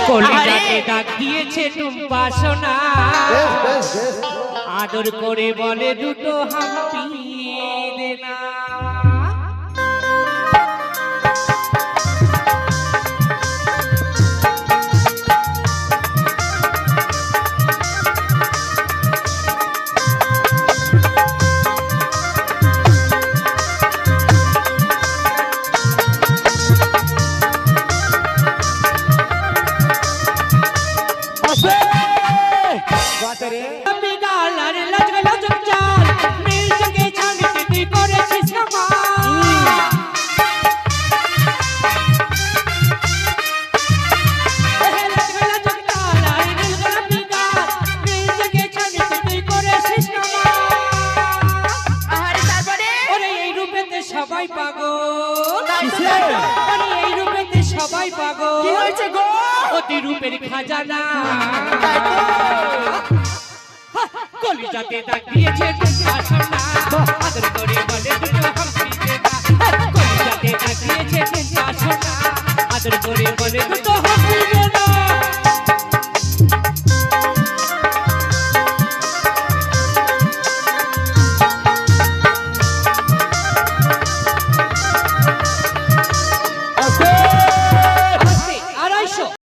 কলিজাকে ডাক দিয়েছে টুম্পা সোনা, আদর করে বলে দুটো হাম্পি দে না। সবাই পাগল, এই রূপেতে সবাই পাগল। কি হয়েছে গো? অতি রূপের খাজানা, কলিজাতে ডাক দিয়েছে টুম্পা সোনা।